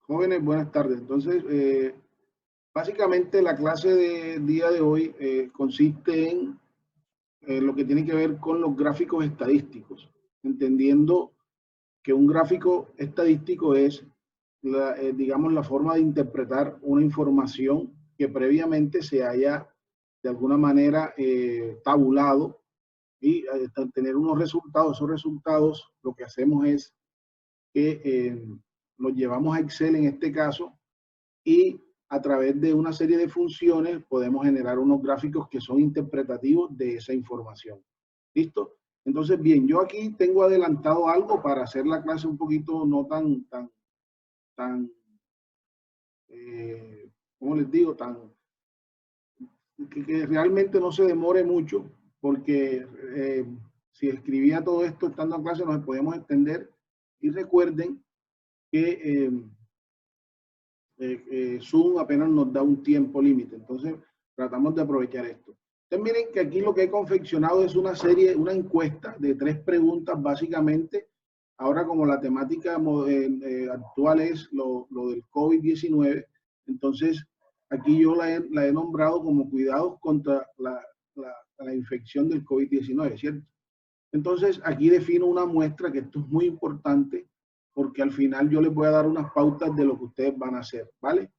Jóvenes, buenas tardes. Entonces, básicamente la clase de día de hoy consiste en lo que tiene que ver con los gráficos estadísticos, entendiendo que un gráfico estadístico es, digamos, la forma de interpretar una información que previamente se haya de alguna manera tabulado y tener unos resultados. Esos resultados lo que hacemos es que los llevamos a Excel en este caso y a través de una serie de funciones podemos generar unos gráficos que son interpretativos de esa información. ¿Listo? Entonces, bien, yo aquí tengo adelantado algo para hacer la clase un poquito no tan, ¿cómo les digo? Que realmente no se demore mucho, porque si escribía todo esto estando en clase nos podemos extender. Y recuerden que Zoom apenas nos da un tiempo límite, entonces tratamos de aprovechar esto. Entonces miren que aquí lo que he confeccionado es una serie, una encuesta de 3 preguntas básicamente. Ahora como la temática actual es lo del COVID-19, entonces aquí yo la he nombrado como cuidados contra la infección del COVID-19, ¿cierto? Entonces aquí defino una muestra, que esto es muy importante, porque al final yo les voy a dar unas pautas de lo que ustedes van a hacer, ¿vale?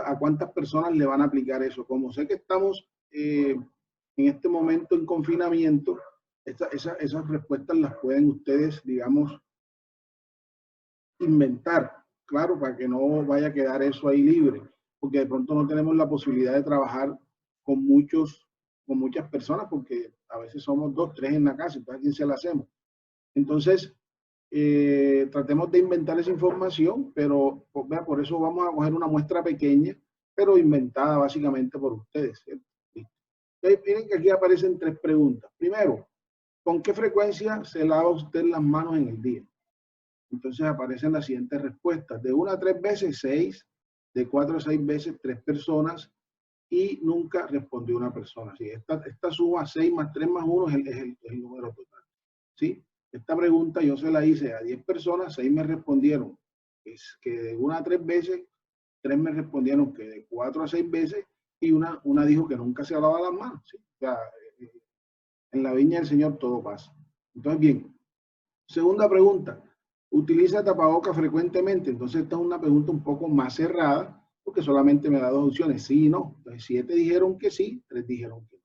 A cuántas personas le van a aplicar eso. Como sé que estamos en este momento en confinamiento, esas respuestas las pueden ustedes, digamos, inventar, claro, para que no vaya a quedar eso ahí libre, porque de pronto no tenemos la posibilidad de trabajar con muchas personas, porque a veces somos 2, 3 en la casa, entonces ¿a quién se la hacemos? Entonces, tratemos de inventar esa información, pero por eso vamos a coger una muestra pequeña, pero inventada básicamente por ustedes, ¿cierto? Entonces, miren que aquí aparecen 3 preguntas. Primero, ¿con qué frecuencia se lava usted las manos en el día? Entonces aparecen las siguientes respuestas. De 1 a 3 veces, 6. De 4 a 6 veces, 3 personas. Y nunca respondió una persona. ¿Sí? Esta suma 6 más 3 más 1 es el número total. ¿Sí? Esta pregunta yo se la hice a 10 personas, 6 me respondieron es que de 1 a 3 veces, 3 me respondieron que de 4 a 6 veces y una dijo que nunca se lavaba las manos. ¿Sí? O sea, en la viña del Señor todo pasa. Entonces, bien. Segunda pregunta, ¿utiliza tapabocas frecuentemente? Entonces esta es una pregunta un poco más cerrada, porque solamente me da 2 opciones, sí y no. Entonces 7 dijeron que sí, 3 dijeron que no.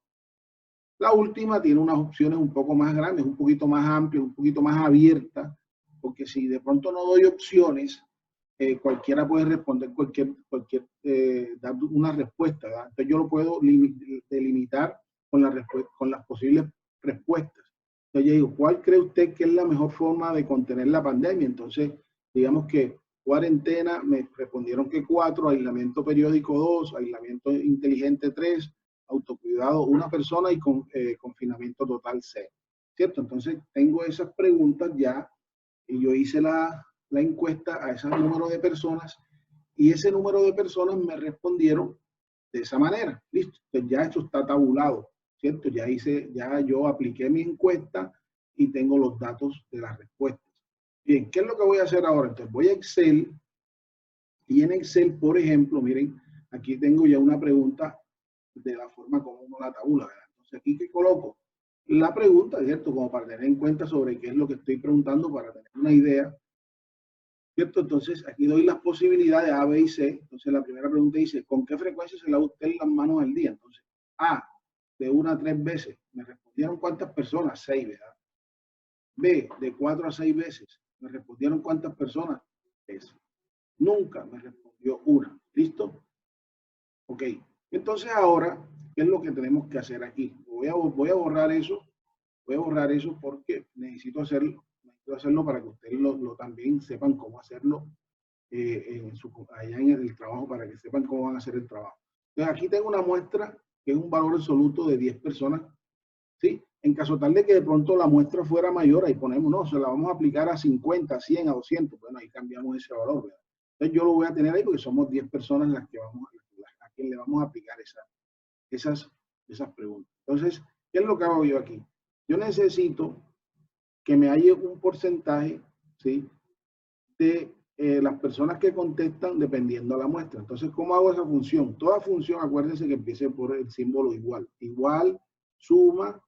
La última tiene unas opciones un poco más grandes, un poquito más amplias, un poquito más abiertas, porque si de pronto no doy opciones, cualquiera puede responder dar una respuesta, ¿verdad? Entonces yo lo puedo delimitar con las posibles respuestas. Entonces yo digo, ¿cuál cree usted que es la mejor forma de contener la pandemia? Entonces, digamos que cuarentena, me respondieron que 4, aislamiento periódico 2, aislamiento inteligente 3, autocuidado 1 persona y confinamiento total 0. ¿Cierto? Entonces tengo esas preguntas ya y yo hice la encuesta a ese número de personas y ese número de personas me respondieron de esa manera. Listo, entonces ya esto está tabulado, ¿cierto? Ya yo apliqué mi encuesta y tengo los datos de las respuestas. Bien, ¿qué es lo que voy a hacer ahora? Entonces voy a Excel y en Excel, por ejemplo, miren, aquí tengo ya una pregunta de la forma como uno la tabula, ¿verdad? Entonces aquí que coloco la pregunta, ¿cierto? Como para tener en cuenta sobre qué es lo que estoy preguntando, para tener una idea, ¿cierto? Entonces aquí doy las posibilidades A, B y C. Entonces la primera pregunta dice, ¿con qué frecuencia se lava usted las manos al día? Entonces, A, de 1 a 3 veces. Me respondieron cuántas personas, 6, ¿verdad? B, de 4 a 6 veces. Me respondieron cuántas personas, 3. Nunca me respondió una. ¿Listo? Ok. Entonces ahora, ¿qué es lo que tenemos que hacer aquí? Voy a borrar eso. Voy a borrar eso porque necesito hacerlo para que ustedes también sepan cómo hacerlo allá en el trabajo, para que sepan cómo van a hacer el trabajo. Entonces aquí tengo una muestra que es un valor absoluto de 10 personas, ¿sí? En caso tal de que de pronto la muestra fuera mayor, ahí ponemos, no, se la vamos a aplicar a 50, 100, a 200, bueno, ahí cambiamos ese valor, ¿verdad? Entonces yo lo voy a tener ahí porque somos 10 personas las que a quien le vamos a aplicar esas preguntas. Entonces, ¿qué es lo que hago yo aquí? Yo necesito que me haya un porcentaje, ¿sí? De las personas que contestan dependiendo de la muestra. Entonces, ¿cómo hago esa función? Toda función, acuérdense que empiece por el símbolo igual. Igual, suma.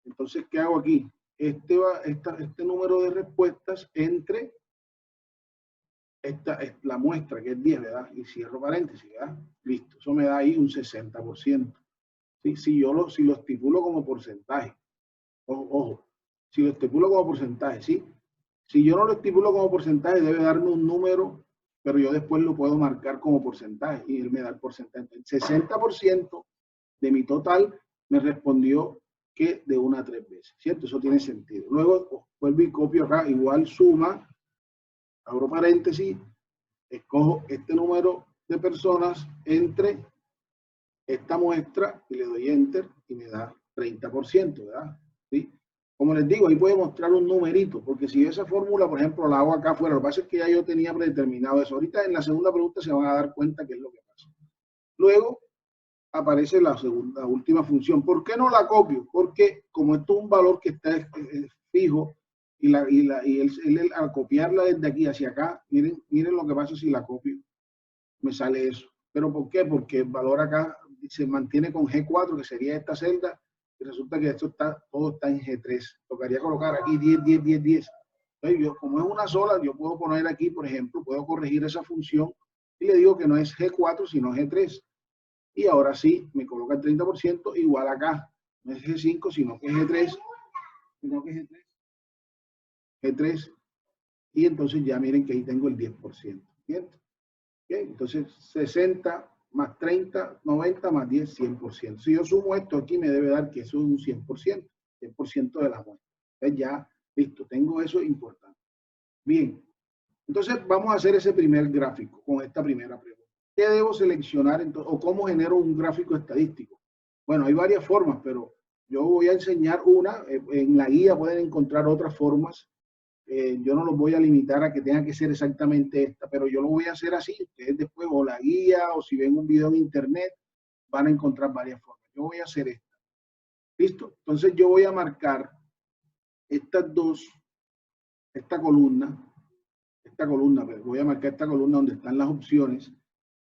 Entonces, ¿qué hago aquí? Este número de respuestas entre la muestra, que es 10, ¿verdad? Y cierro paréntesis, ¿verdad? Listo. Eso me da ahí un 60%. ¿Sí? Si lo estipulo como porcentaje. Ojo, si lo estipulo como porcentaje, ¿sí? Si yo no lo estipulo como porcentaje, debe darme un número, pero yo después lo puedo marcar como porcentaje y él me da el porcentaje. El 60% de mi total me respondió que de 1 a 3 veces, ¿cierto? Eso tiene sentido. Luego vuelvo y copio acá, igual suma, abro paréntesis, escojo este número de personas entre esta muestra y le doy enter y me da 30%, ¿verdad? ¿Sí? Como les digo, ahí puede mostrar un numerito, porque si esa fórmula, por ejemplo, la hago acá afuera, lo que pasa es que ya yo tenía predeterminado eso. Ahorita en la segunda pregunta se van a dar cuenta qué es lo que pasa. Luego aparece la última función. ¿Por qué no la copio? Porque como esto es un valor que está fijo y él, al copiarla desde aquí hacia acá, miren lo que pasa si la copio. Me sale eso. ¿Pero por qué? Porque el valor acá se mantiene con G4, que sería esta celda, y resulta que todo está en G3. Tocaría colocar aquí 10, 10, 10, 10. Entonces, como es una sola, yo puedo poner aquí, por ejemplo, puedo corregir esa función y le digo que no es G4, sino G3. Y ahora sí, me coloca el 30% igual acá. No es G5, sino que es G3. Sino que es G3. G3. Y entonces ya miren que ahí tengo el 10%. ¿Cierto? Entonces, 60 más 30, 90 más 10, 100%. Si yo sumo esto aquí, me debe dar que eso es un 100%, 100% de la muestra. Entonces ya, listo, tengo eso importante. Bien, entonces vamos a hacer ese primer gráfico con esta primera pregunta. ¿Qué debo seleccionar entonces, o cómo genero un gráfico estadístico? Bueno, hay varias formas, pero yo voy a enseñar una. En la guía pueden encontrar otras formas. Yo no los voy a limitar a que tenga que ser exactamente esta, pero yo lo voy a hacer así. Ustedes después o la guía o si ven un video en internet van a encontrar varias formas. Yo voy a hacer esta. ¿Listo? Entonces yo voy a marcar estas dos, esta columna, pero voy a marcar esta columna donde están las opciones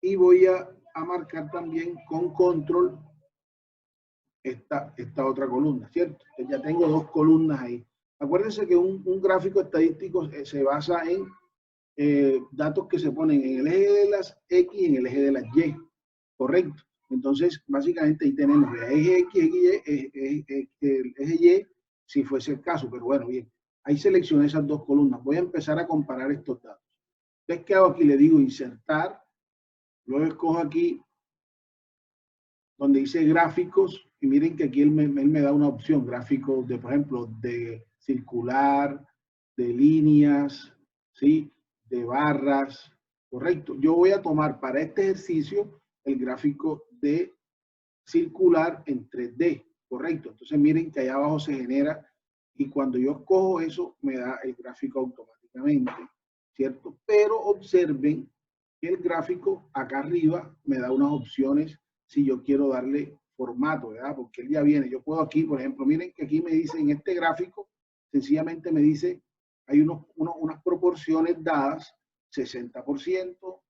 y voy a marcar también con control esta otra columna, ¿cierto? Entonces ya tengo dos columnas ahí. Acuérdense que un gráfico estadístico se basa en datos que se ponen en el eje de las X y en el eje de las Y, ¿correcto? Entonces, básicamente ahí tenemos el eje X, el eje Y, si fuese el caso, pero bueno, bien, ahí seleccioné esas dos columnas. Voy a empezar a comparar estos datos. Entonces, ¿qué hago aquí? Le digo insertar, luego escojo aquí donde dice gráficos, y miren que aquí él me da una opción, gráficos de, por ejemplo, de circular, de líneas, ¿sí? De barras, correcto. Yo voy a tomar para este ejercicio el gráfico de circular en 3D, correcto. Entonces miren que allá abajo se genera y cuando yo escojo eso me da el gráfico automáticamente, ¿cierto? Pero observen que el gráfico acá arriba me da unas opciones si yo quiero darle formato, ¿verdad? Porque él ya viene. Yo puedo aquí, por ejemplo, miren que aquí me dice en este gráfico, sencillamente me dice, hay unas proporciones dadas, 60%,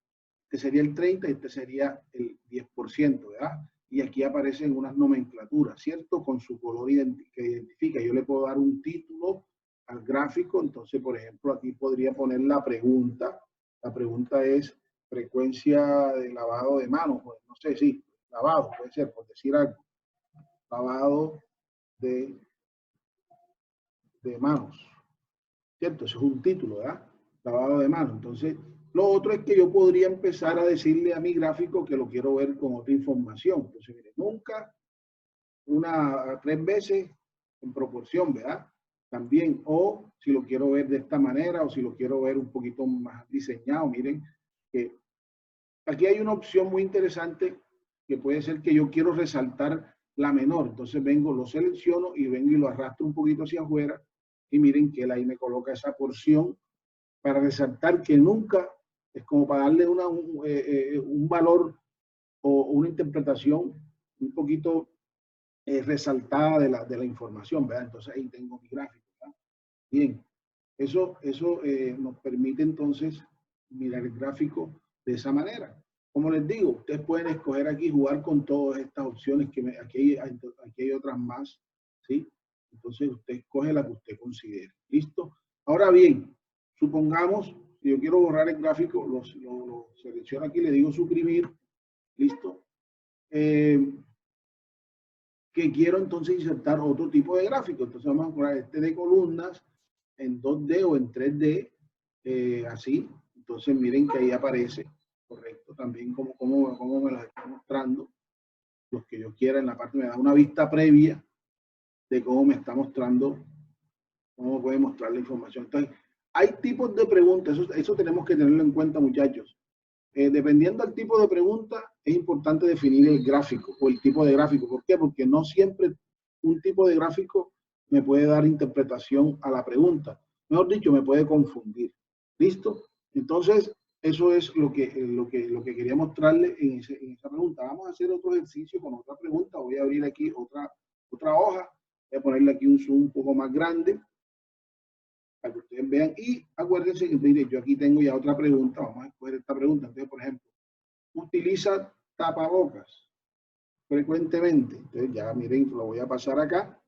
este sería el 30% y este sería el 10%, ¿verdad? Y aquí aparecen unas nomenclaturas, ¿cierto? Con su color que identifica. Yo le puedo dar un título al gráfico, entonces, por ejemplo, aquí podría poner la pregunta. La pregunta es frecuencia de lavado de manos, pues, no sé, sí, lavado, puede ser, por decir algo. Lavado de manos, ¿cierto? Eso es un título, ¿verdad? Lavado de manos. Entonces, lo otro es que yo podría empezar a decirle a mi gráfico que lo quiero ver con otra información. Entonces, mire, nunca, 3 veces en proporción, ¿verdad? También, o si lo quiero ver de esta manera, o si lo quiero ver un poquito más diseñado, miren, que aquí hay una opción muy interesante que puede ser que yo quiero resaltar la menor. Entonces vengo, lo selecciono y vengo y lo arrastro un poquito hacia afuera y miren que él ahí me coloca esa porción para resaltar que nunca, es como para darle un valor o una interpretación un poquito resaltada de la información, ¿verdad? Entonces ahí tengo mi gráfico, ¿verdad? Bien, eso nos permite entonces mirar el gráfico de esa manera. Como les digo, ustedes pueden escoger aquí, jugar con todas estas opciones, que aquí hay otras más, ¿sí? Entonces usted escoge la que usted considere. ¿Listo? Ahora bien, supongamos, si yo quiero borrar el gráfico, lo selecciono aquí, le digo suprimir, ¿listo? Que quiero entonces insertar otro tipo de gráfico. Entonces vamos a poner este de columnas en 2D o en 3D, así. Entonces miren que ahí aparece, correcto, también como me las está mostrando, los que yo quiera en la parte, me da una vista previa de cómo me está mostrando, cómo puede mostrar la información. Entonces, hay tipos de preguntas, eso tenemos que tenerlo en cuenta, muchachos. Dependiendo del tipo de pregunta, es importante definir el gráfico o el tipo de gráfico. ¿Por qué? Porque no siempre un tipo de gráfico me puede dar interpretación a la pregunta. Mejor dicho, me puede confundir. ¿Listo? Entonces, eso es lo que quería mostrarle en esa pregunta. Vamos a hacer otro ejercicio con otra pregunta. Voy a abrir aquí otra hoja. Voy a ponerle aquí un zoom un poco más grande para que ustedes vean. Y acuérdense que mire, yo aquí tengo ya otra pregunta. Vamos a escoger esta pregunta. Entonces, por ejemplo, utiliza tapabocas frecuentemente. Entonces, ya miren, lo voy a pasar acá.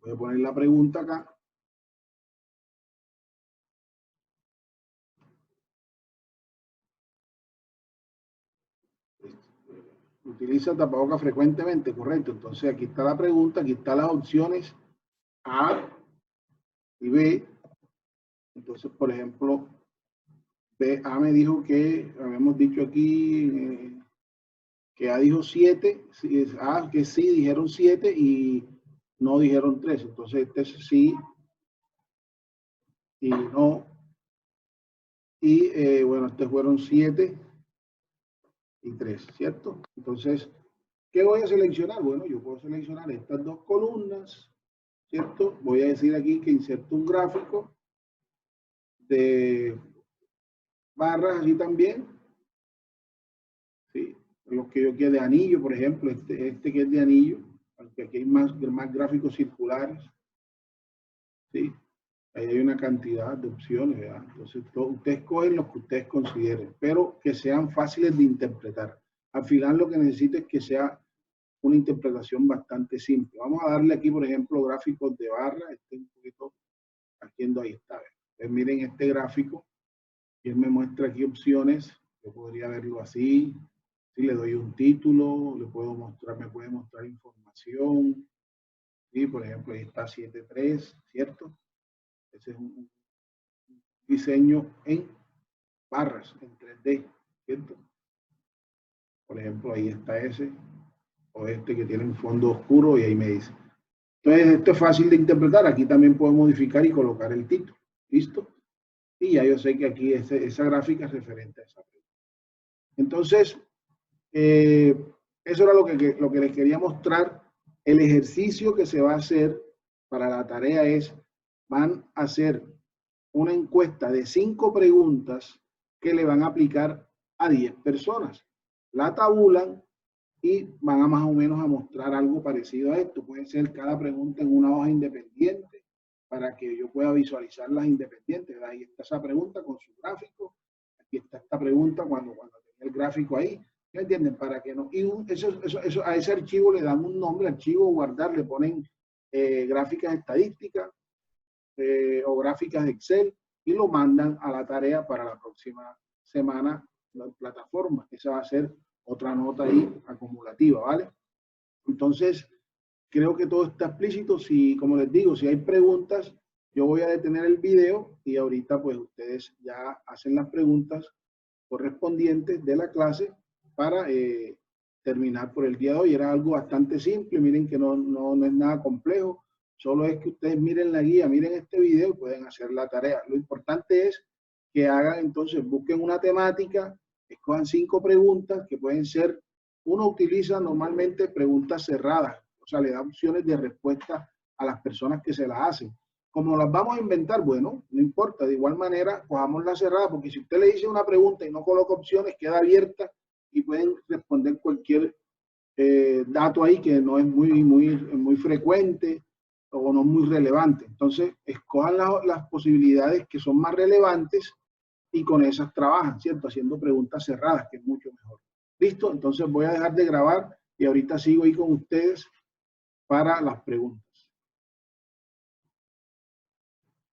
Voy a poner la pregunta acá. Utiliza tapabocas frecuentemente, correcto. Entonces, aquí está la pregunta, aquí están las opciones A y B. Entonces, por ejemplo, A me dijo que, habíamos dicho aquí, que A dijo 7, A que sí, dijeron 7 y no dijeron 3. Entonces, este es sí y no. Y bueno, estos fueron 7 y 3, ¿cierto? Entonces, ¿qué voy a seleccionar? Bueno, yo puedo seleccionar estas dos columnas, ¿cierto? Voy a decir aquí que inserto un gráfico de barras así también, ¿sí? Los que yo quiero de anillo, por ejemplo, este que es de anillo, aunque aquí hay más gráficos circulares, ¿sí? Ahí hay una cantidad de opciones, ¿verdad? Entonces, ustedes cogen los que ustedes consideren, pero que sean fáciles de interpretar. Al final lo que necesito es que sea una interpretación bastante simple. Vamos a darle aquí, por ejemplo, gráficos de barra. Un poquito haciendo, ahí está. Entonces, miren este gráfico y él me muestra aquí opciones. Yo podría verlo así. Si le doy un título, le puedo mostrar, me puede mostrar información. Y por ejemplo, ahí está 7.3, ¿cierto? Ese es un diseño en barras, en 3D, ¿cierto? Por ejemplo, ahí está ese, o este que tiene un fondo oscuro y ahí me dice. Entonces, esto es fácil de interpretar. Aquí también puedo modificar y colocar el título. ¿Listo? Y ya yo sé que aquí esa gráfica es referente a esa pregunta. Entonces, eso era lo que les quería mostrar. El ejercicio que se va a hacer para la tarea es, van a hacer una encuesta de 5 preguntas que le van a aplicar a 10 personas. La tabulan y van a más o menos a mostrar algo parecido a esto. Puede ser cada pregunta en una hoja independiente para que yo pueda visualizarlas independientes. Ahí está esa pregunta con su gráfico. Aquí está esta pregunta cuando tenga el gráfico ahí. ¿Me entienden? Para que no. Y eso, a ese archivo le dan un nombre, archivo guardar, le ponen gráficas estadísticas o gráficas de Excel y lo mandan a la tarea para la próxima semana la plataforma. Esa va a ser otra nota ahí acumulativa, ¿vale? Entonces, creo que todo está explícito. Si, como les digo, si hay preguntas, yo voy a detener el video y ahorita pues ustedes ya hacen las preguntas correspondientes de la clase para terminar por el día de hoy. Era algo bastante simple, miren que no es nada complejo, solo es que ustedes miren la guía, miren este video y pueden hacer la tarea. Lo importante es que hagan, entonces, busquen una temática, escojan 5 preguntas que pueden ser, uno utiliza normalmente preguntas cerradas, o sea, le da opciones de respuesta a las personas que se las hacen. Como las vamos a inventar, bueno, no importa, de igual manera, cojamos la cerrada, porque si usted le dice una pregunta y no coloca opciones, queda abierta y pueden responder cualquier dato ahí que no es muy frecuente o no muy relevante. Entonces, escojan las posibilidades que son más relevantes y con esas trabajan, ¿cierto? Haciendo preguntas cerradas, que es mucho mejor. ¿Listo? Entonces voy a dejar de grabar y ahorita sigo ahí con ustedes para las preguntas.